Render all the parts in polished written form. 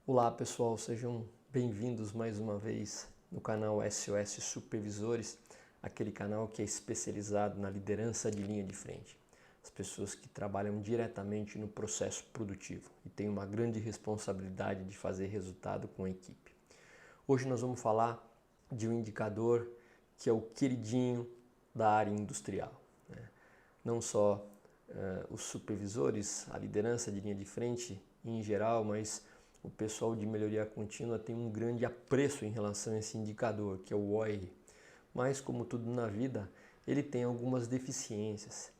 Olá pessoal, sejam bem-vindos mais uma vez no canal SOS Supervisores, aquele canal que é especializado na liderança de linha de frente. As pessoas que trabalham diretamente no processo produtivo e têm uma grande responsabilidade de fazer resultado com a equipe. Hoje nós vamos falar de um indicador que é o queridinho da área industrial, né? Não só os supervisores, a liderança de linha de frente em geral, mas o pessoal de melhoria contínua tem um grande apreço em relação a esse indicador, que é o OIE. Mas, como tudo na vida, ele tem algumas deficiências.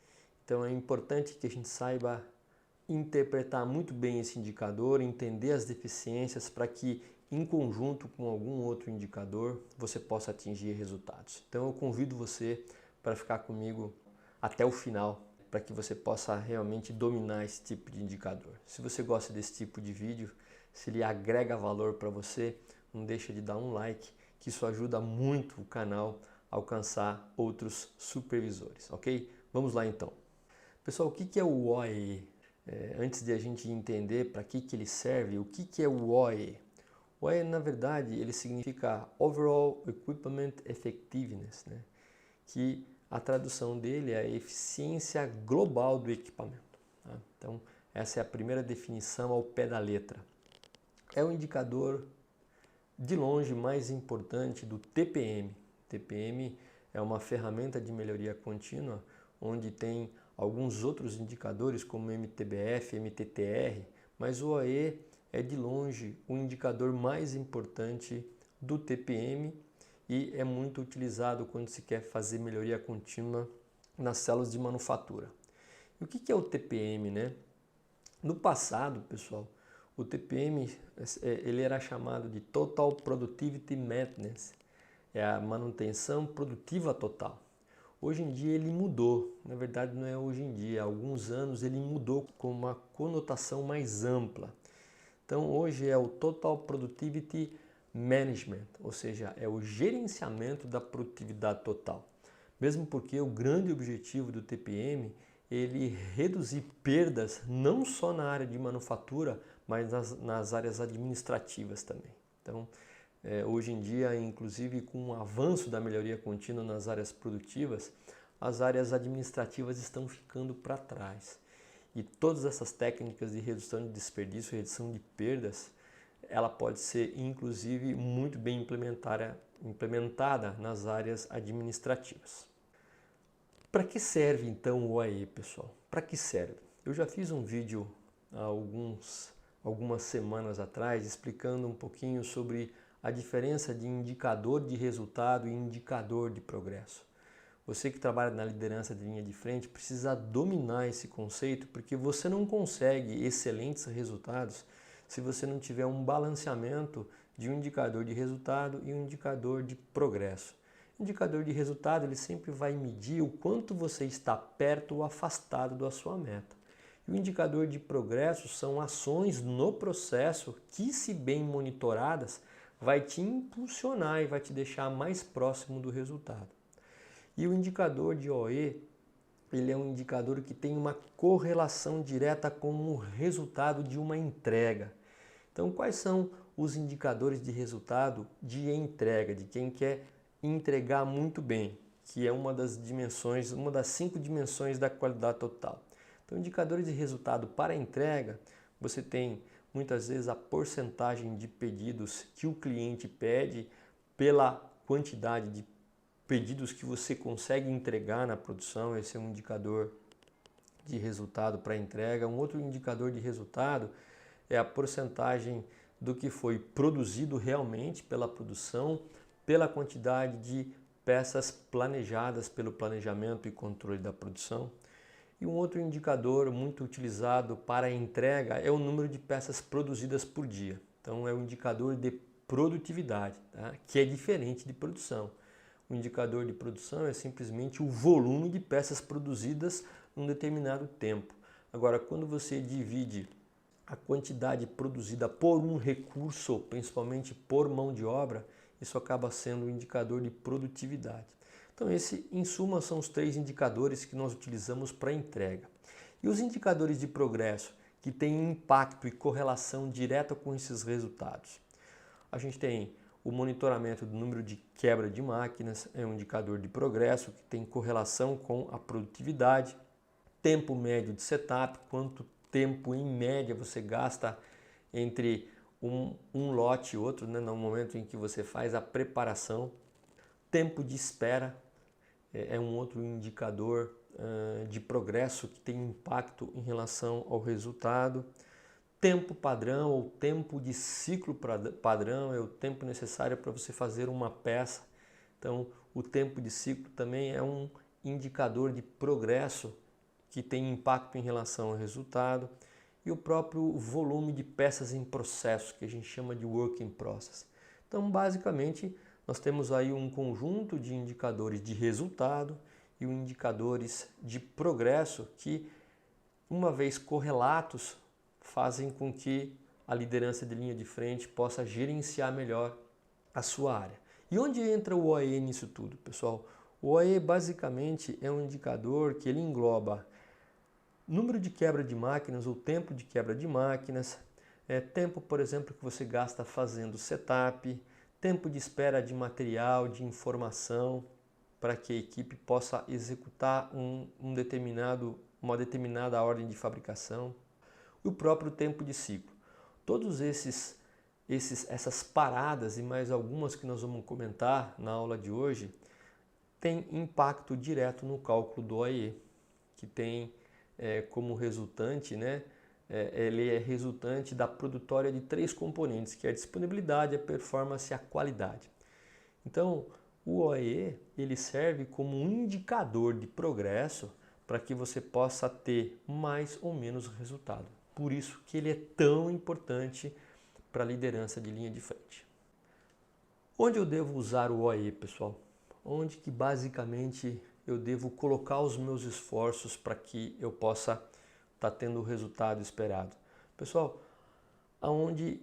Então é importante que a gente saiba interpretar muito bem esse indicador, entender as deficiências para que, em conjunto com algum outro indicador, você possa atingir resultados. Então eu convido você para ficar comigo até o final, para que você possa realmente dominar esse tipo de indicador. Se você gosta desse tipo de vídeo, se ele agrega valor para você, não deixa de dar um like, que isso ajuda muito o canal a alcançar outros supervisores, ok? Vamos lá então. Pessoal, o que é o OIE? Antes de a gente entender para que ele serve, o que é o OIE? O OIE, na verdade, ele significa Overall Equipment Effectiveness, né? Que a tradução dele é a eficiência global do equipamento. Tá? Então, essa é a primeira definição ao pé da letra. É o indicador de longe mais importante do TPM. TPM é uma ferramenta de melhoria contínua onde tem alguns outros indicadores como MTBF, MTTR, mas o OE é de longe o indicador mais importante do TPM e é muito utilizado quando se quer fazer melhoria contínua nas células de manufatura. E o que é o TPM, né? No passado, pessoal, o TPM ele era chamado de Total Productivity Maintenance, é a manutenção produtiva total. Hoje em dia ele mudou, na verdade não é hoje em dia, há alguns anos ele mudou com uma conotação mais ampla. Então hoje é o Total Productivity Management, ou seja, é o gerenciamento da produtividade total. Mesmo porque o grande objetivo do TPM ele reduzir perdas não só na área de manufatura, mas nas áreas administrativas também. Então, hoje em dia, inclusive com o avanço da melhoria contínua nas áreas produtivas, as áreas administrativas estão ficando para trás. E todas essas técnicas de redução de desperdício, redução de perdas, ela pode ser inclusive muito bem implementada nas áreas administrativas. Para que serve então o OIE, pessoal? Para que serve? Eu já fiz um vídeo há algumas semanas atrás explicando um pouquinho sobre a diferença de indicador de resultado e indicador de progresso. Você que trabalha na liderança de linha de frente precisa dominar esse conceito, porque você não consegue excelentes resultados se você não tiver um balanceamento de um indicador de resultado e um indicador de progresso. O indicador de resultado ele sempre vai medir o quanto você está perto ou afastado da sua meta. E o indicador de progresso são ações no processo que, se bem monitoradas, vai te impulsionar e vai te deixar mais próximo do resultado. E o indicador de OE, ele é um indicador que tem uma correlação direta com o resultado de uma entrega. Então, quais são os indicadores de resultado de entrega, de quem quer entregar muito bem, que é uma das dimensões, uma das 5 dimensões da qualidade total. Então, indicadores de resultado para entrega, você tem muitas vezes a porcentagem de pedidos que o cliente pede pela quantidade de pedidos que você consegue entregar na produção. Esse é um indicador de resultado para entrega. Um outro indicador de resultado é a porcentagem do que foi produzido realmente pela produção, pela quantidade de peças planejadas pelo planejamento e controle da produção. E um outro indicador muito utilizado para a entrega é o número de peças produzidas por dia. Então é um indicador de produtividade, tá? Que é diferente de produção. O indicador de produção é simplesmente o volume de peças produzidas num determinado tempo. Agora, quando você divide a quantidade produzida por um recurso, principalmente por mão de obra, isso acaba sendo um indicador de produtividade. Então, esse, em suma, são os 3 indicadores que nós utilizamos para entrega. E os indicadores de progresso, que têm impacto e correlação direta com esses resultados. A gente tem o monitoramento do número de quebra de máquinas, é um indicador de progresso que tem correlação com a produtividade, tempo médio de setup, quanto tempo em média você gasta entre um lote e outro, né, no momento em que você faz a preparação. Tempo de espera é um outro indicador de progresso que tem impacto em relação ao resultado. Tempo padrão ou tempo de ciclo padrão é o tempo necessário para você fazer uma peça. Então, o tempo de ciclo também é um indicador de progresso que tem impacto em relação ao resultado. E o próprio volume de peças em processo, que a gente chama de work in process. Então, basicamente, nós temos aí um conjunto de indicadores de resultado e indicadores de progresso que, uma vez correlatos, fazem com que a liderança de linha de frente possa gerenciar melhor a sua área. E onde entra o OE nisso tudo, pessoal? O OE basicamente é um indicador que ele engloba número de quebra de máquinas ou tempo de quebra de máquinas, tempo, por exemplo, que você gasta fazendo setup, tempo de espera de material, de informação, para que a equipe possa executar uma determinada ordem de fabricação, e o próprio tempo de ciclo. Todos essas paradas e mais algumas que nós vamos comentar na aula de hoje têm impacto direto no cálculo do OE, que tem como resultante, né, ele é resultante da produtória de 3 componentes, que é a disponibilidade, a performance e a qualidade. Então, o OE ele serve como um indicador de progresso para que você possa ter mais ou menos resultado. Por isso que ele é tão importante para a liderança de linha de frente. Onde eu devo usar o OE, pessoal? Onde que basicamente eu devo colocar os meus esforços para que eu possa estar tendo o resultado esperado? Pessoal, aonde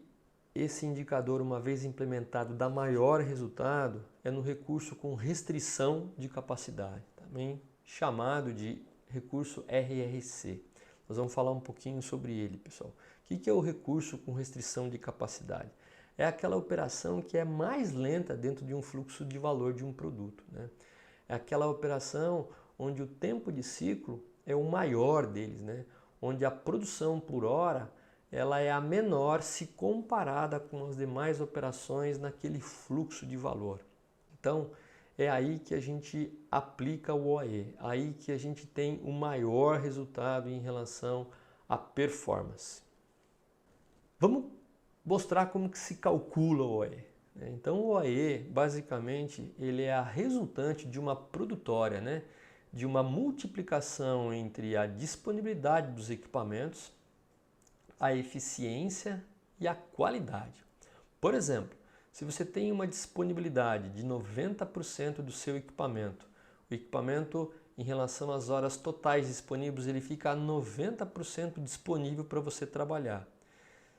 esse indicador, uma vez implementado, dá maior resultado é no recurso com restrição de capacidade, também chamado de recurso RRC. Nós vamos falar um pouquinho sobre ele, pessoal. O que é o recurso com restrição de capacidade? É aquela operação que é mais lenta dentro de um fluxo de valor de um produto, né? É aquela operação onde o tempo de ciclo é o maior deles, né? Onde a produção por hora ela é a menor se comparada com as demais operações naquele fluxo de valor. Então, é aí que a gente aplica o OE, aí que a gente tem o maior resultado em relação à performance. Vamos mostrar como que se calcula o OE. Então o OE, basicamente, ele é a resultante de uma produtória, né? De uma multiplicação entre a disponibilidade dos equipamentos, a eficiência e a qualidade. Por exemplo, se você tem uma disponibilidade de 90% do seu equipamento, o equipamento em relação às horas totais disponíveis, ele fica a 90% disponível para você trabalhar.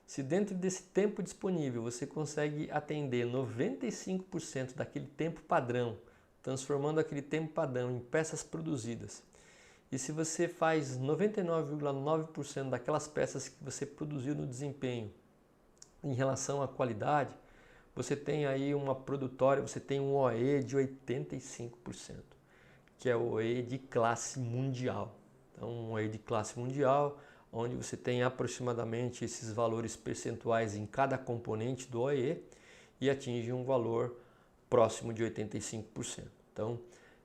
Se dentro desse tempo disponível você consegue atender 95% daquele tempo padrão, transformando aquele tempo padrão em peças produzidas, e se você faz 99,9% daquelas peças que você produziu no desempenho em relação à qualidade, você tem aí uma produtória, você tem um OE de 85%, que é o OE de classe mundial. Então, um OE de classe mundial, onde você tem aproximadamente esses valores percentuais em cada componente do OE e atinge um valor próximo de 85%. Então,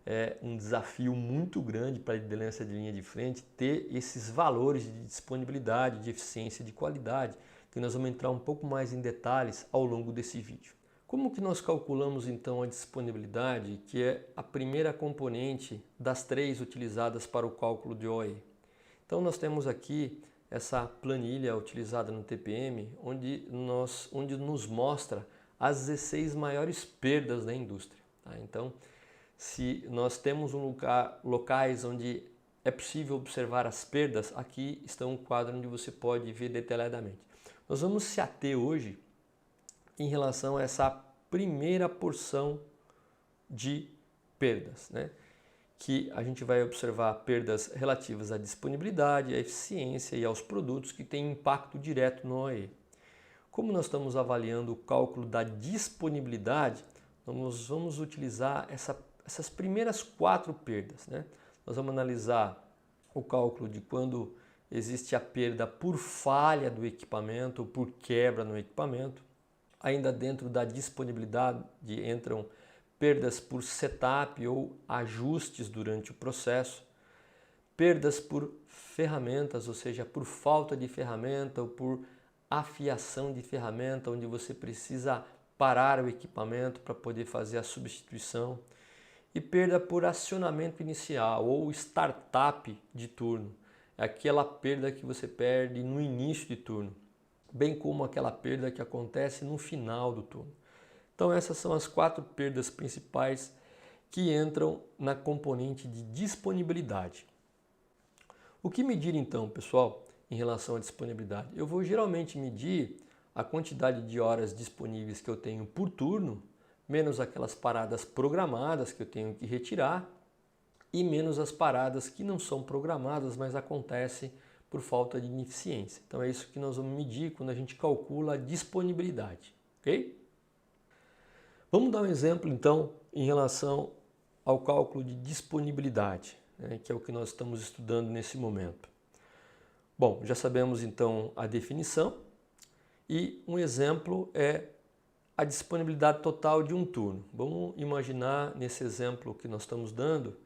é um desafio muito grande para a liderança de linha de frente ter esses valores de disponibilidade, de eficiência e de qualidade, que nós vamos entrar um pouco mais em detalhes ao longo desse vídeo. Como que nós calculamos então a disponibilidade, que é a primeira componente das 3 utilizadas para o cálculo de OE? Então nós temos aqui essa planilha utilizada no TPM, onde nos mostra as 16 maiores perdas da indústria. Tá? Então, se nós temos locais onde é possível observar as perdas, aqui está um quadro onde você pode ver detalhadamente. Nós vamos se ater hoje em relação a essa primeira porção de perdas, né? que a gente vai observar perdas relativas à disponibilidade, à eficiência e aos produtos que têm impacto direto no OE. Como nós estamos avaliando o cálculo da disponibilidade, nós vamos utilizar essas primeiras 4 perdas, né? Nós vamos analisar o cálculo de quando existe a perda por falha do equipamento, ou por quebra no equipamento. Ainda dentro da disponibilidade entram perdas por setup ou ajustes durante o processo, perdas por ferramentas, ou seja, por falta de ferramenta ou por afiação de ferramenta, onde você precisa parar o equipamento para poder fazer a substituição, e perda por acionamento inicial ou startup de turno, é aquela perda que você perde no início de turno, bem como aquela perda que acontece no final do turno. Então essas são as 4 perdas principais que entram na componente de disponibilidade. O que medir então, pessoal, em relação à disponibilidade? Eu vou geralmente medir a quantidade de horas disponíveis que eu tenho por turno, menos aquelas paradas programadas que eu tenho que retirar e menos as paradas que não são programadas, mas acontecem por falta de ineficiência. Então é isso que nós vamos medir quando a gente calcula a disponibilidade, ok? Vamos dar um exemplo então em relação ao cálculo de disponibilidade, né, que é o que nós estamos estudando nesse momento. Bom, já sabemos então a definição e um exemplo é a disponibilidade total de um turno. Vamos imaginar nesse exemplo que nós estamos dando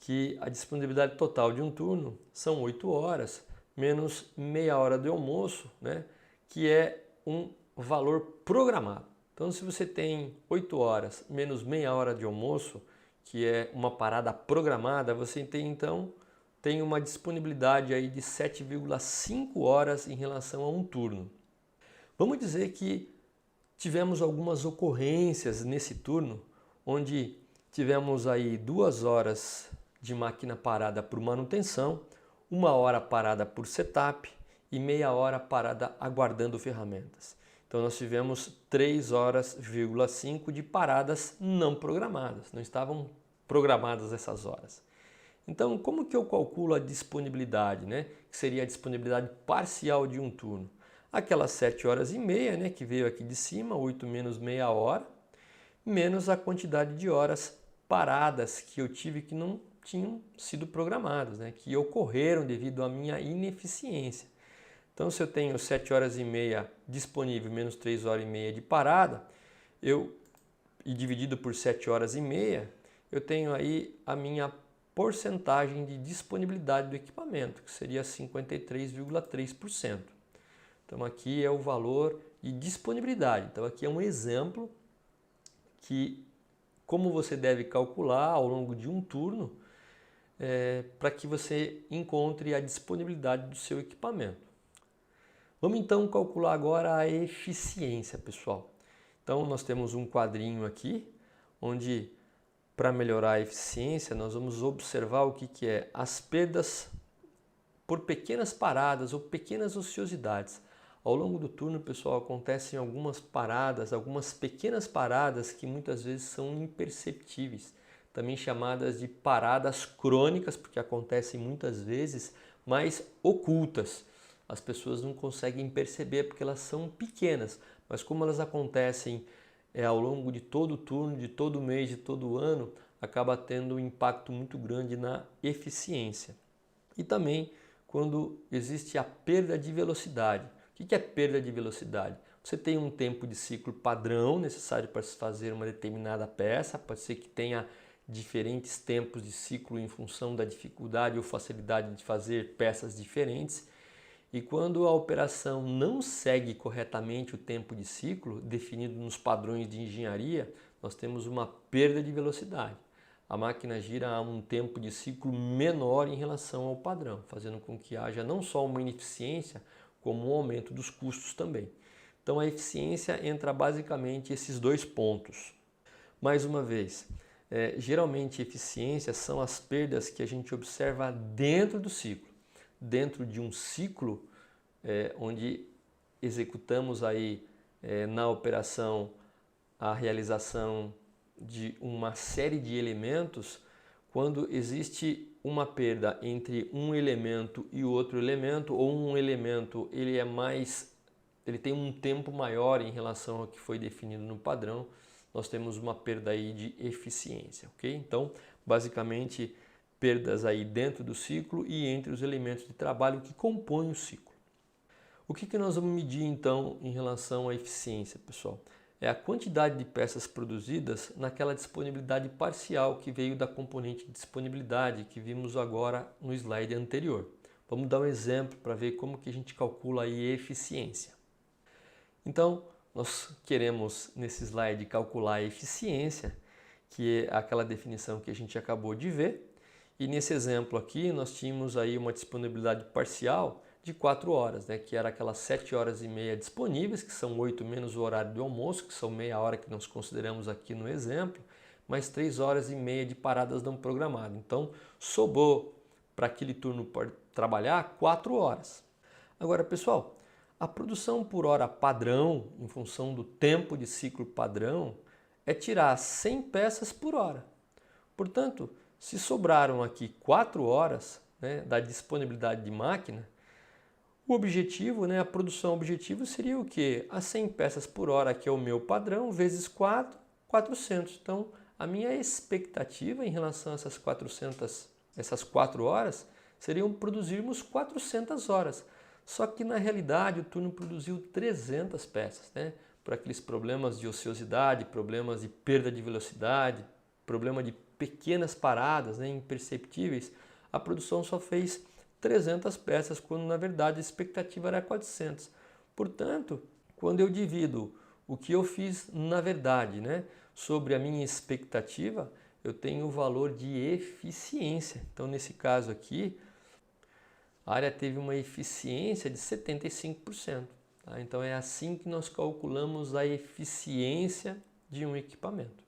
que a disponibilidade total de um turno são 8 horas menos meia hora de almoço, né, que é um valor programado. Então, se você tem 8 horas menos meia hora de almoço, que é uma parada programada, você tem uma disponibilidade aí de 7,5 horas em relação a um turno. Vamos dizer que tivemos algumas ocorrências nesse turno, onde tivemos aí 2 horas de máquina parada por manutenção, 1 hora parada por setup e meia hora parada aguardando ferramentas. Então nós tivemos 3 horas,5 de paradas não programadas, não estavam programadas essas horas. Então como que eu calculo a disponibilidade, né? Que seria a disponibilidade parcial de um turno? Aquelas 7 horas e meia, né, que veio aqui de cima, 8 menos meia hora, menos a quantidade de horas paradas que eu tive que não tinham sido programadas, né, que ocorreram devido à minha ineficiência. Então, se eu tenho 7 horas e meia disponível menos 3 horas e meia de parada, e dividido por 7 horas e meia, eu tenho aí a minha porcentagem de disponibilidade do equipamento, que seria 53,3%. Então, aqui é o valor de disponibilidade. Então, aqui é um exemplo que como você deve calcular ao longo de um turno para que você encontre a disponibilidade do seu equipamento. Vamos então calcular agora a eficiência, pessoal. Então nós temos um quadrinho aqui, onde para melhorar a eficiência nós vamos observar o que é as perdas por pequenas paradas ou pequenas ociosidades. Ao longo do turno, pessoal, acontecem algumas paradas, algumas pequenas paradas que muitas vezes são imperceptíveis, também chamadas de paradas crônicas, porque acontecem muitas vezes, mas ocultas. As pessoas não conseguem perceber porque elas são pequenas, mas como elas acontecem ao longo de todo o turno, de todo mês, de todo o ano, acaba tendo um impacto muito grande na eficiência. E também quando existe a perda de velocidade. O que é perda de velocidade? Você tem um tempo de ciclo padrão necessário para se fazer uma determinada peça, pode ser que tenha diferentes tempos de ciclo em função da dificuldade ou facilidade de fazer peças diferentes. E quando a operação não segue corretamente o tempo de ciclo definido nos padrões de engenharia, nós temos uma perda de velocidade. A máquina gira a um tempo de ciclo menor em relação ao padrão, fazendo com que haja não só uma ineficiência, como um aumento dos custos também. Então a eficiência entra basicamente esses 2 pontos. Mais uma vez, geralmente eficiência são as perdas que a gente observa dentro do ciclo. Dentro de um ciclo onde executamos aí na operação a realização de uma série de elementos, quando existe uma perda entre um elemento e outro elemento, ou um elemento ele tem um tempo maior em relação ao que foi definido no padrão, nós temos uma perda aí de eficiência, ok? Então, basicamente, perdas aí dentro do ciclo e entre os elementos de trabalho que compõem o ciclo. O que nós vamos medir então em relação à eficiência, pessoal? É a quantidade de peças produzidas naquela disponibilidade parcial que veio da componente de disponibilidade que vimos agora no slide anterior. Vamos dar um exemplo para ver como que a gente calcula aí a eficiência. Então, nós queremos nesse slide calcular a eficiência, que é aquela definição que a gente acabou de ver. E nesse exemplo aqui nós tínhamos aí uma disponibilidade parcial de 4 horas, né, que era aquelas 7 horas e meia disponíveis, que são 8 menos o horário do almoço, que são meia hora que nós consideramos aqui no exemplo, mais 3 horas e meia de paradas não programadas. Então, sobrou para aquele turno trabalhar 4 horas. Agora, pessoal, a produção por hora padrão, em função do tempo de ciclo padrão, é tirar 100 peças por hora. Portanto, se sobraram aqui 4 horas, né, da disponibilidade de máquina, o objetivo, né, a produção objetivo seria o quê? As 100 peças por hora, que é o meu padrão, vezes 4, 400. Então, a minha expectativa em relação a essas 4 horas, seriam produzirmos 400 horas. Só que, na realidade, o turno produziu 300 peças, né? Por aqueles problemas de ociosidade, problemas de perda de velocidade, problema de pequenas paradas, né, imperceptíveis, a produção só fez 300 peças, quando na verdade a expectativa era 400. Portanto, quando eu divido o que eu fiz na verdade, né, sobre a minha expectativa, eu tenho o valor de eficiência. Então, nesse caso aqui, a área teve uma eficiência de 75%. Tá? Então, é assim que nós calculamos a eficiência de um equipamento.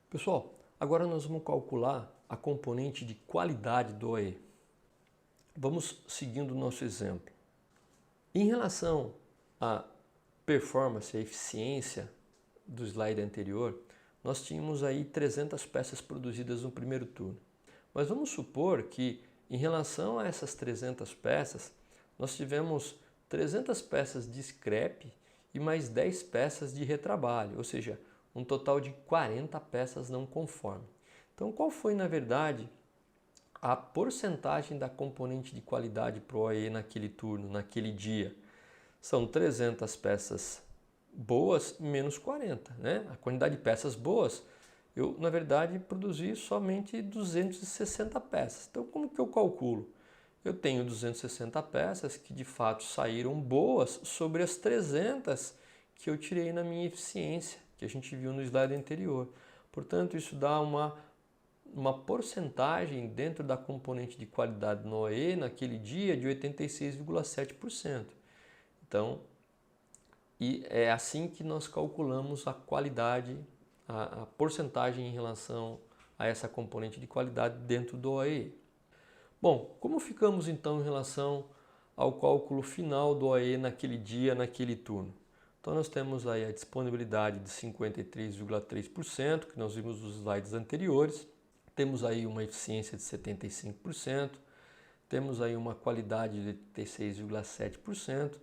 Pessoal, agora nós vamos calcular a componente de qualidade do OE. Vamos seguindo o nosso exemplo. Em relação à performance, a eficiência do slide anterior, nós tínhamos aí 300 peças produzidas no primeiro turno. Mas vamos supor que, em relação a essas 300 peças, nós tivemos 300 peças de scrap e mais 10 peças de retrabalho, ou seja, um total de 40 peças não conforme. Então, qual foi, na verdade, a porcentagem da componente de qualidade para o OE naquele turno, naquele dia? São 300 peças boas menos 40, né? A quantidade de peças boas, eu, na verdade, produzi somente 260 peças. Então, como que eu calculo? Eu tenho 260 peças que, de fato, saíram boas sobre as 300 que eu tirei na minha eficiência, que a gente viu no slide anterior. Portanto, isso dá uma porcentagem dentro da componente de qualidade no OE naquele dia de 86,7%. Então, e é assim que nós calculamos a qualidade, a porcentagem em relação a essa componente de qualidade dentro do OE. Bom, como ficamos então em relação ao cálculo final do OE naquele dia, naquele turno? Então nós temos aí a disponibilidade de 53,3%, que nós vimos nos slides anteriores. Temos aí uma eficiência de 75%, temos aí uma qualidade de 86,7%,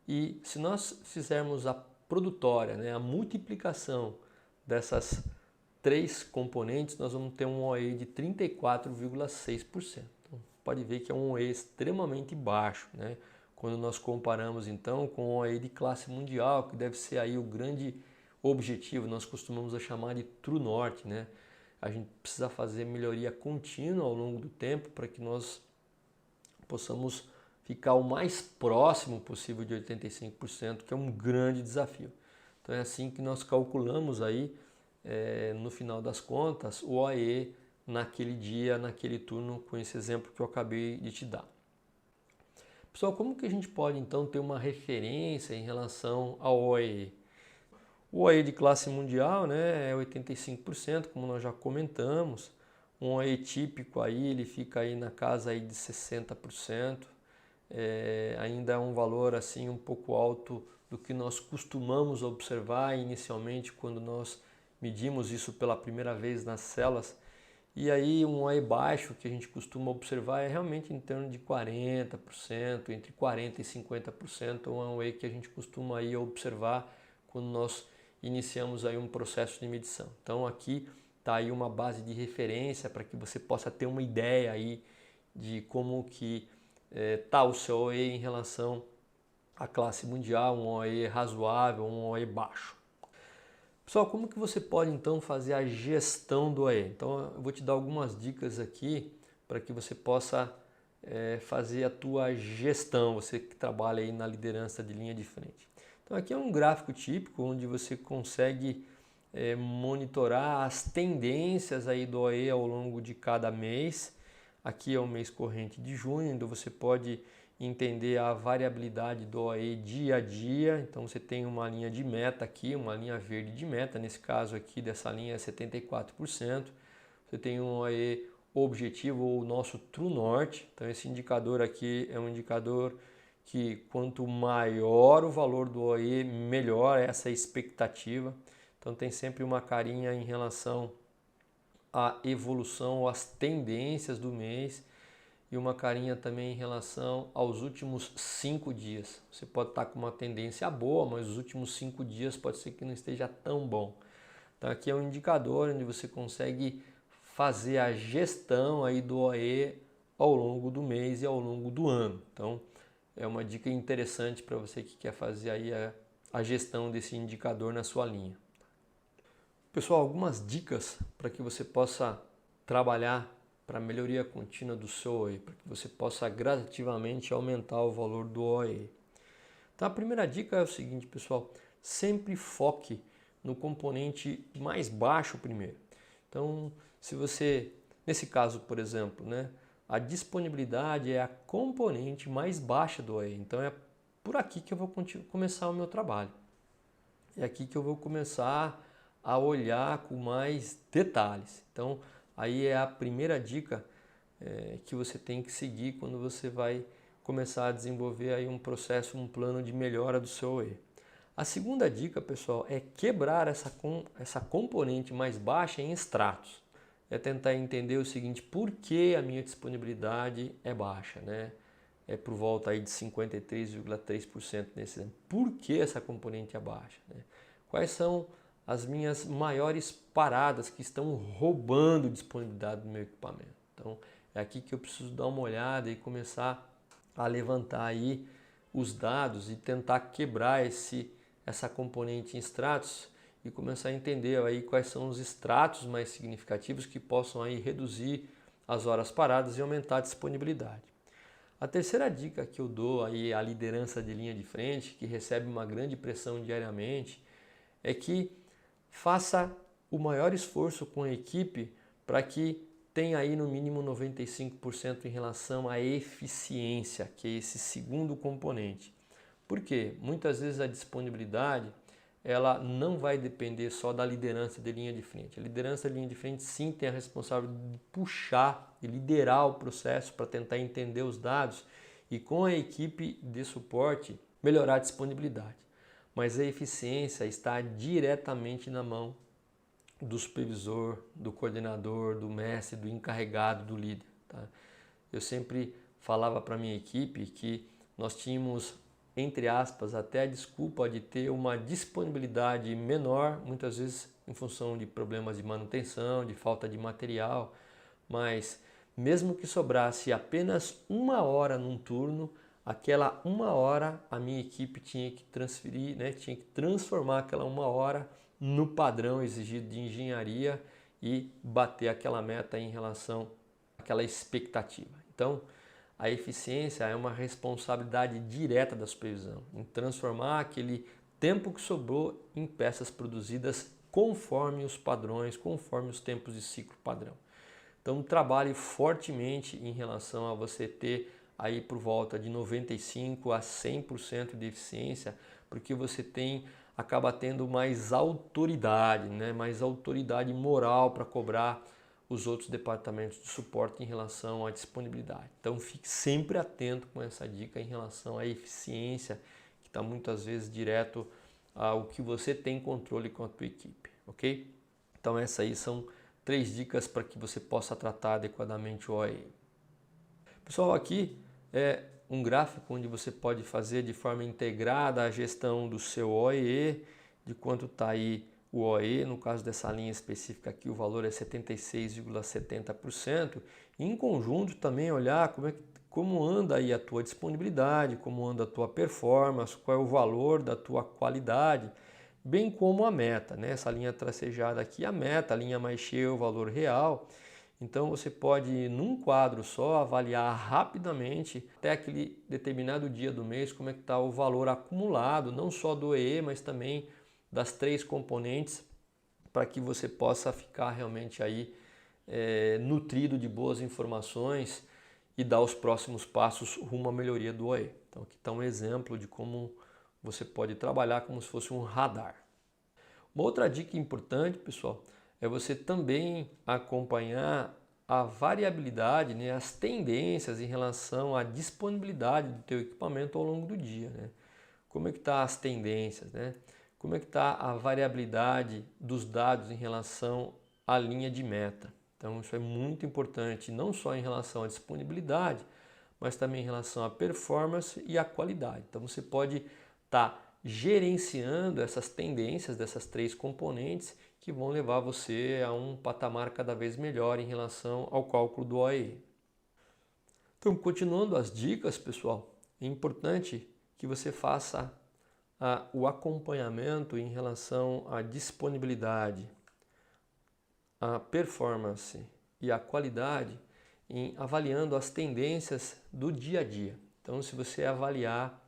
e se nós fizermos a produtória, né, a multiplicação dessas três componentes, nós vamos ter um OE de 34,6%. Então, pode ver que é um OE extremamente baixo, né? Quando nós comparamos então com o OE de classe mundial, que deve ser aí o grande objetivo, nós costumamos chamar de True North, né? A gente precisa fazer melhoria contínua ao longo do tempo para que nós possamos ficar o mais próximo possível de 85%, que é um grande desafio. Então é assim que nós calculamos aí, no final das contas, o OE naquele dia, naquele turno, com esse exemplo que eu acabei de te dar. Pessoal, como que a gente pode então ter uma referência em relação ao OE? O OE de classe mundial, né, é 85%, como nós já comentamos. Um OE típico aí, ele fica aí na casa aí de 60%. Ainda é um valor assim um pouco alto do que nós costumamos observar inicialmente quando nós medimos isso pela primeira vez nas células E aí um OE baixo que a gente costuma observar é realmente em torno de 40%, entre 40% e 50%, é um OE que a gente costuma aí observar quando nós iniciamos aí um processo de medição. Então aqui está aí uma base de referência para que você possa ter uma ideia aí de como que está o seu OE em relação à classe mundial, um OE razoável, um OE baixo. Pessoal, como que você pode então fazer a gestão do OE? Então eu vou te dar algumas dicas aqui para que você possa fazer a tua gestão, você que trabalha aí na liderança de linha de frente. Então aqui é um gráfico típico onde você consegue monitorar as tendências aí do OE ao longo de cada mês. Aqui é o mês corrente de junho, onde você pode entender a variabilidade do OE dia a dia. Então você tem uma linha de meta aqui, uma linha verde de meta, nesse caso aqui dessa linha é 74%. Você tem um OE objetivo ou o nosso True North. Então esse indicador aqui é um indicador que quanto maior o valor do OE, melhor essa expectativa. Então tem sempre uma carinha em relação à evolução, às tendências do mês e uma carinha também em relação aos últimos 5 dias. Você pode estar com uma tendência boa, mas os últimos 5 dias pode ser que não esteja tão bom. Então aqui é um indicador onde você consegue fazer a gestão aí do OE ao longo do mês e ao longo do ano. Então é uma dica interessante para você que quer fazer aí a gestão desse indicador na sua linha. Pessoal, algumas dicas para que você possa trabalhar para a melhoria contínua do seu OE, para que você possa gradativamente aumentar o valor do OE. Então a primeira dica é o seguinte, pessoal, sempre foque no componente mais baixo primeiro. Então, se você, nesse caso, por exemplo, a disponibilidade é a componente mais baixa do OE. Então é por aqui que eu vou começar o meu trabalho. É aqui que eu vou começar a olhar com mais detalhes. Então aí é a primeira dica que você tem que seguir quando você vai começar a desenvolver aí um processo, um plano de melhora do seu OE. A segunda dica, pessoal, é quebrar essa componente mais baixa em extratos. É tentar entender o seguinte, por que a minha disponibilidade é baixa, É por volta aí de 53,3% nesse ano. Por que essa componente é baixa? Quais são as minhas maiores paradas que estão roubando disponibilidade do meu equipamento? Então é aqui que eu preciso dar uma olhada e começar a levantar aí os dados e tentar quebrar essa componente em extratos e começar a entender aí quais são os extratos mais significativos que possam aí reduzir as horas paradas e aumentar a disponibilidade. A terceira dica que eu dou aí à liderança de linha de frente, que recebe uma grande pressão diariamente, é que faça o maior esforço com a equipe para que tenha aí no mínimo 95% em relação à eficiência, que é esse segundo componente. Por quê? Muitas vezes a disponibilidade ela não vai depender só da liderança de linha de frente. A liderança de linha de frente sim tem a responsabilidade de puxar e liderar o processo para tentar entender os dados e com a equipe de suporte melhorar a disponibilidade. Mas a eficiência está diretamente na mão do supervisor, do coordenador, do mestre, do encarregado, do líder. Tá? Eu sempre falava para a minha equipe que nós tínhamos, entre aspas, até a desculpa de ter uma disponibilidade menor, muitas vezes em função de problemas de manutenção, de falta de material, mas mesmo que sobrasse apenas 1 hora num turno, aquela 1 hora a minha equipe tinha que transferir, tinha que transformar aquela 1 hora no padrão exigido de engenharia e bater aquela meta em relação àquela expectativa. Então, a eficiência é uma responsabilidade direta da supervisão, em transformar aquele tempo que sobrou em peças produzidas conforme os padrões, conforme os tempos de ciclo padrão. Então trabalhe fortemente em relação a você ter aí por volta de 95% a 100% de eficiência, porque você acaba tendo mais autoridade, mais autoridade moral para cobrar os outros departamentos de suporte em relação à disponibilidade. Então fique sempre atento com essa dica em relação à eficiência, que está muitas vezes direto ao que você tem controle com a tua equipe, ok? Então essas aí são 3 dicas para que você possa tratar adequadamente o OE. Pessoal, aqui é um gráfico onde você pode fazer de forma integrada a gestão do seu OE, de quanto está aí o OE. No caso dessa linha específica aqui, o valor é 76,70%. Em conjunto também olhar como anda aí a tua disponibilidade, como anda a tua performance, qual é o valor da tua qualidade, bem como a meta, né? Essa linha tracejada aqui, a meta, a linha mais cheia, o valor real. Então você pode, num quadro só, avaliar rapidamente, até aquele determinado dia do mês, como é que está o valor acumulado, não só do EE, mas também das 3 componentes, para que você possa ficar realmente aí nutrido de boas informações e dar os próximos passos rumo à melhoria do OE. Então aqui está um exemplo de como você pode trabalhar como se fosse um radar. Uma outra dica importante, pessoal, é você também acompanhar a variabilidade, né, as tendências em relação à disponibilidade do teu equipamento ao longo do dia, né? Como é que tá as tendências, né? Como é que está a variabilidade dos dados em relação à linha de meta? Então isso é muito importante, não só em relação à disponibilidade, mas também em relação à performance e à qualidade. Então você pode estar gerenciando essas tendências dessas 3 componentes que vão levar você a um patamar cada vez melhor em relação ao cálculo do OE. Então, continuando as dicas, pessoal, é importante que você faça o acompanhamento em relação à disponibilidade, à performance e à qualidade em avaliando as tendências do dia a dia. Então, se você avaliar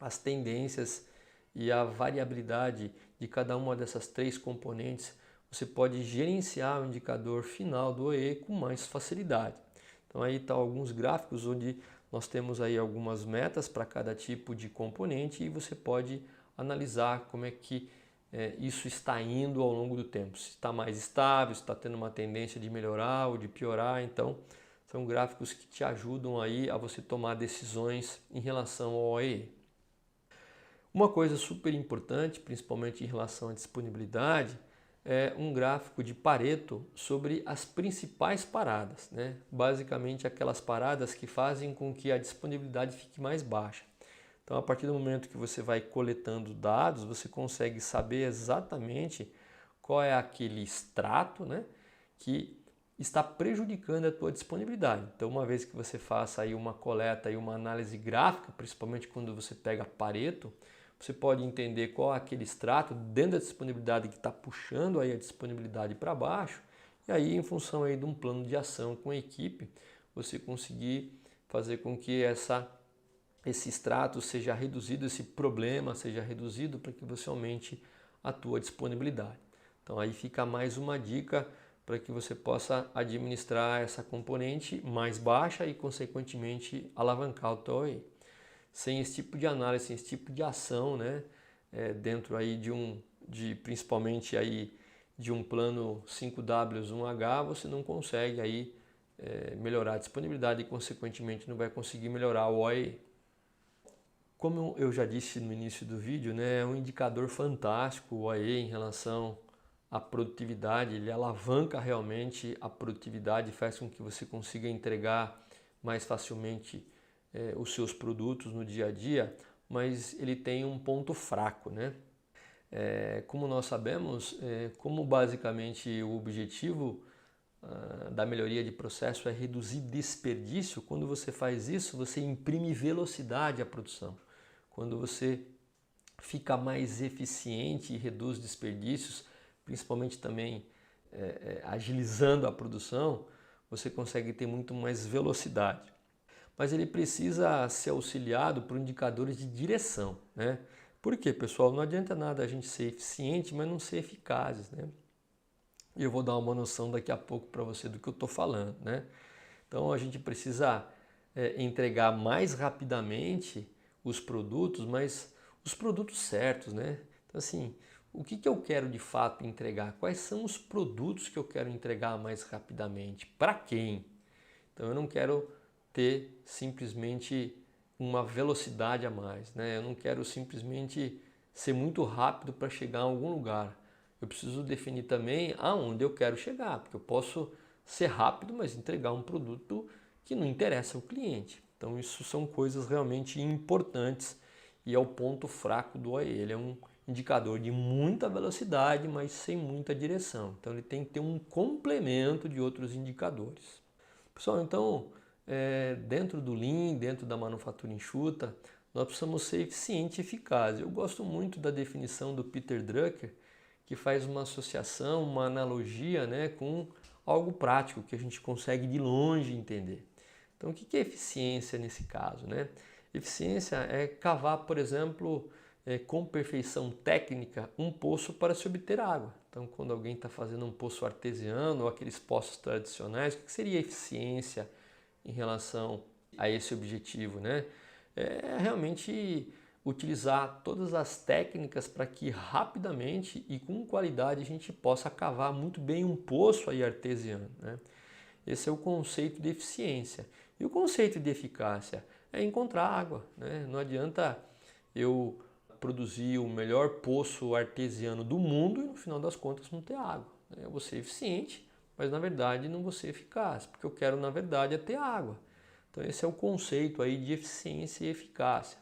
as tendências e a variabilidade de cada uma dessas 3 componentes, você pode gerenciar o indicador final do OE com mais facilidade. Então aí estão alguns gráficos onde nós temos aí algumas metas para cada tipo de componente e você pode analisar como é que isso está indo ao longo do tempo. Se está mais estável, se está tendo uma tendência de melhorar ou de piorar. Então são gráficos que te ajudam aí a você tomar decisões em relação ao OE. Uma coisa super importante, principalmente em relação à disponibilidade, é um gráfico de Pareto sobre as principais paradas, né? Basicamente aquelas paradas que fazem com que a disponibilidade fique mais baixa. Então, a partir do momento que você vai coletando dados, você consegue saber exatamente qual é aquele extrato, né, que está prejudicando a tua disponibilidade. Então, uma vez que você faça aí uma coleta e uma análise gráfica, principalmente quando você pega Pareto, você pode entender qual é aquele extrato dentro da disponibilidade que está puxando aí a disponibilidade para baixo, e aí em função aí de um plano de ação com a equipe, você conseguir fazer com que esse extrato seja reduzido, esse problema seja reduzido para que você aumente a tua disponibilidade. Então aí fica mais uma dica para que você possa administrar essa componente mais baixa e consequentemente alavancar o teu OE. Sem esse tipo de análise, sem esse tipo de ação, né, dentro aí principalmente aí de um plano 5W1H, você não consegue aí melhorar a disponibilidade e consequentemente não vai conseguir melhorar o OE. Como eu já disse no início do vídeo, né, é um indicador fantástico o OE em relação à produtividade, ele alavanca realmente a produtividade, faz com que você consiga entregar mais facilmente os seus produtos no dia a dia, mas ele tem um ponto fraco, né? Como nós sabemos, como basicamente o objetivo da melhoria de processo é reduzir desperdício, quando você faz isso, você imprime velocidade à produção. Quando você fica mais eficiente e reduz desperdícios, principalmente também agilizando a produção, você consegue ter muito mais velocidade. Mas ele precisa ser auxiliado por indicadores de direção, né? Por quê, pessoal? Não adianta nada a gente ser eficiente, mas não ser eficazes, né? E eu vou dar uma noção daqui a pouco para você do que eu estou falando, né? Então a gente precisa entregar mais rapidamente os produtos, mas os produtos certos, né? Então assim, o que eu quero de fato entregar? Quais são os produtos que eu quero entregar mais rapidamente? Para quem? Então eu não quero ter simplesmente uma velocidade a mais, né? Eu não quero simplesmente ser muito rápido para chegar a algum lugar. eu preciso definir também aonde eu quero chegar, porque eu posso ser rápido, mas entregar um produto que não interessa ao cliente. Então isso são coisas realmente importantes e é o ponto fraco do OE. Ele é um indicador de muita velocidade, mas sem muita direção. Então ele tem que ter um complemento de outros indicadores. Pessoal, então dentro do Lean, dentro da manufatura enxuta, nós precisamos ser eficientes e eficazes. Eu gosto muito da definição do Peter Drucker, que faz uma associação, uma analogia, né, com algo prático que a gente consegue de longe entender. Então, o que é eficiência nesse caso, né? Eficiência é cavar, por exemplo, com perfeição técnica, um poço para se obter água. Então, quando alguém está fazendo um poço artesiano ou aqueles poços tradicionais, o que seria eficiência em relação a esse objetivo, né? É realmente utilizar todas as técnicas para que rapidamente e com qualidade a gente possa cavar muito bem um poço aí artesiano, né? Esse é o conceito de eficiência. E o conceito de eficácia é encontrar água, né? Não adianta eu produzir o melhor poço artesiano do mundo e no final das contas não ter água, né? Eu vou ser eficiente, mas na verdade não vou ser eficaz, porque eu quero na verdade é ter água. Então esse é o conceito aí de eficiência e eficácia.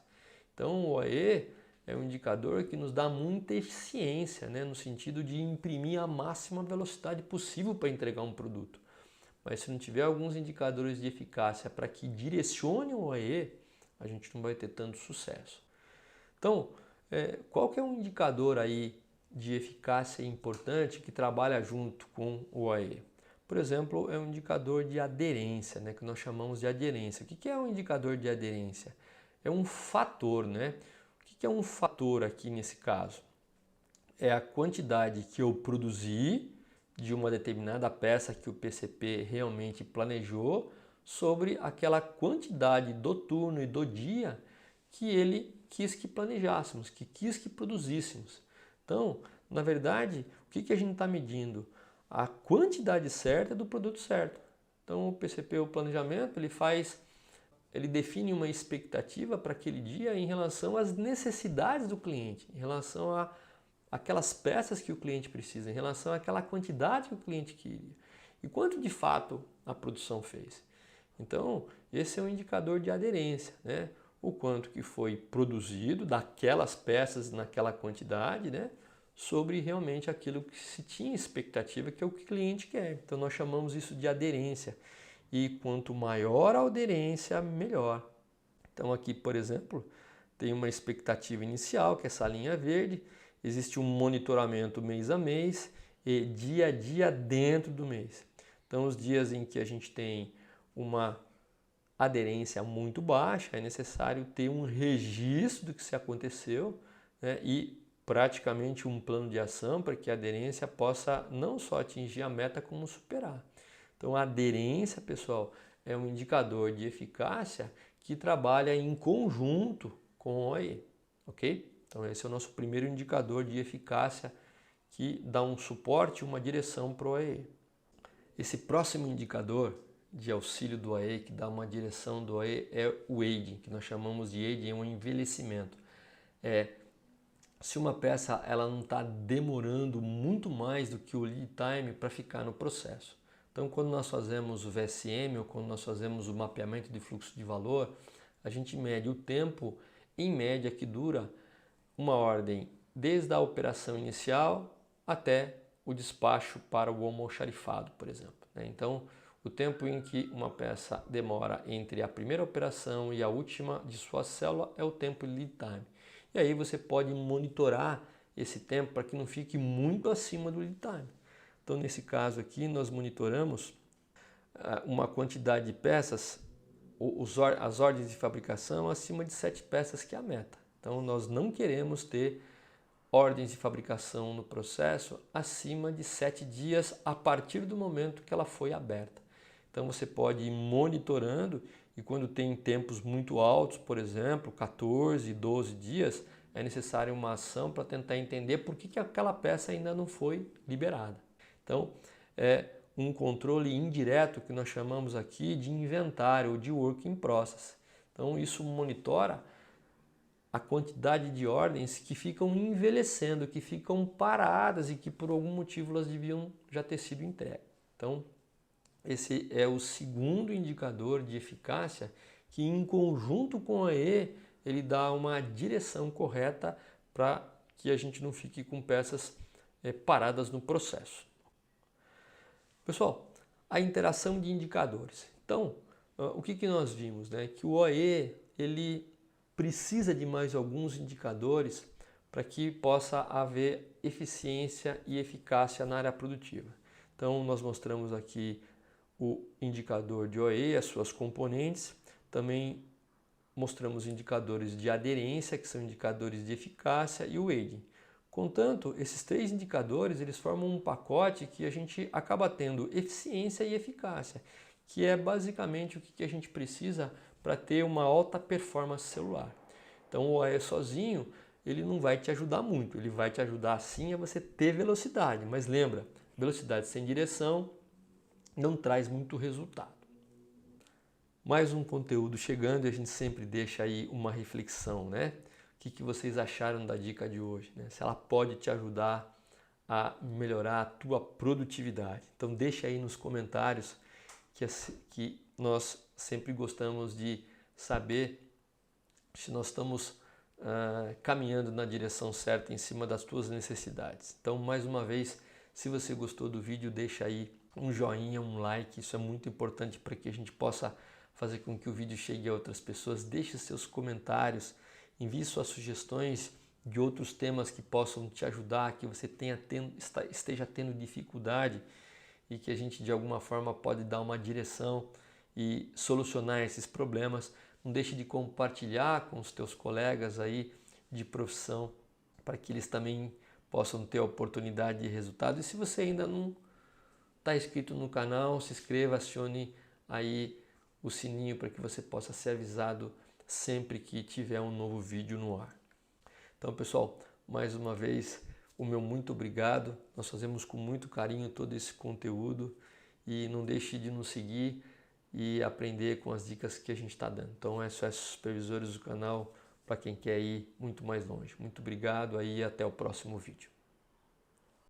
Então o OE é um indicador que nos dá muita eficiência, né? No sentido de imprimir a máxima velocidade possível para entregar um produto. Mas se não tiver alguns indicadores de eficácia para que direcione o OE, a gente não vai ter tanto sucesso. Então, qual que é um indicador aí de eficácia importante que trabalha junto com o OE? Por exemplo, é um indicador de aderência, né, que nós chamamos de aderência. O que é um indicador de aderência? É um fator, né? O que é um fator aqui nesse caso? É a quantidade que eu produzi de uma determinada peça que o PCP realmente planejou sobre aquela quantidade do turno e do dia que ele quis que planejássemos, que quis que produzíssemos. Então, na verdade, o que a gente está medindo? A quantidade certa do produto certo. Então, o PCP, o planejamento, ele define uma expectativa para aquele dia em relação às necessidades do cliente, em relação a aquelas peças que o cliente precisa, em relação àquela quantidade que o cliente queria. E quanto de fato a produção fez. Então, esse é um indicador de aderência, né? O quanto que foi produzido daquelas peças naquela quantidade, né? Sobre realmente aquilo que se tinha expectativa, que é o que o cliente quer. Então, nós chamamos isso de aderência. E quanto maior a aderência, melhor. Então, aqui, por exemplo, tem uma expectativa inicial, que é essa linha verde. Existe um monitoramento mês a mês e dia a dia dentro do mês. Então, os dias em que a gente tem uma aderência muito baixa, é necessário ter um registro do que se aconteceu, né, e praticamente um plano de ação para que a aderência possa não só atingir a meta, como superar. Então, a aderência, pessoal, é um indicador de eficácia que trabalha em conjunto com o OE, ok? Então, esse é o nosso primeiro indicador de eficácia que dá um suporte, uma direção para o OE. Esse próximo indicador de auxílio do OE, que dá uma direção do OE, é o aging, que nós chamamos de aging, é um envelhecimento. Se uma peça ela não está demorando muito mais do que o lead time para ficar no processo. Então, quando nós fazemos o VSM ou quando nós fazemos o mapeamento de fluxo de valor, a gente mede o tempo, em média, que dura uma ordem desde a operação inicial até o despacho para o almoxarifado, por exemplo. Então, o tempo em que uma peça demora entre a primeira operação e a última de sua célula é o tempo lead time. E aí você pode monitorar esse tempo para que não fique muito acima do lead time. Então, nesse caso aqui, nós monitoramos uma quantidade de peças, as ordens de fabricação acima de 7 peças, que é a meta. Então, nós não queremos ter ordens de fabricação no processo acima de 7 dias a partir do momento que ela foi aberta. Então, você pode ir monitorando e quando tem tempos muito altos, por exemplo, 14, 12 dias, é necessário uma ação para tentar entender por que aquela peça ainda não foi liberada. Então, é um controle indireto que nós chamamos aqui de inventário ou de work in process. Então, isso monitora a quantidade de ordens que ficam envelhecendo, que ficam paradas e que por algum motivo elas deviam já ter sido entregues. Então, esse é o segundo indicador de eficácia que, em conjunto com a E, ele dá uma direção correta para que a gente não fique com peças paradas no processo. Pessoal, a interação de indicadores. Então, o que nós vimos? Né? Que o OE ele precisa de mais alguns indicadores para que possa haver eficiência e eficácia na área produtiva. Então, nós mostramos aqui o indicador de OE, as suas componentes, também mostramos indicadores de aderência, que são indicadores de eficácia, e o weighting. Contanto, esses três indicadores eles formam um pacote que a gente acaba tendo eficiência e eficácia, que é basicamente o que a gente precisa para ter uma alta performance celular. Então o OE sozinho ele não vai te ajudar muito, ele vai te ajudar sim a você ter velocidade, mas lembra, velocidade sem direção não traz muito resultado. Mais um conteúdo chegando e a gente sempre deixa aí uma reflexão, né? O que vocês acharam da dica de hoje, né? Se ela pode te ajudar a melhorar a tua produtividade. Então deixa aí nos comentários que nós sempre gostamos de saber se nós estamos caminhando na direção certa em cima das tuas necessidades. Então, mais uma vez, se você gostou do vídeo, deixa aí um joinha, um like, isso é muito importante para que a gente possa fazer com que o vídeo chegue a outras pessoas. Deixe seus comentários, envie suas sugestões de outros temas que possam te ajudar, que você esteja tendo dificuldade e que a gente de alguma forma pode dar uma direção e solucionar esses problemas. Não deixe de compartilhar com os teus colegas aí de profissão para que eles também possam ter a oportunidade de resultado. E se você ainda não está inscrito no canal, se inscreva, acione aí o sininho para que você possa ser avisado sempre que tiver um novo vídeo no ar. Então, pessoal, mais uma vez, o meu muito obrigado. Nós fazemos com muito carinho todo esse conteúdo e não deixe de nos seguir e aprender com as dicas que a gente está dando. Então, SOS Supervisores do canal para quem quer ir muito mais longe. Muito obrigado aí e até o próximo vídeo.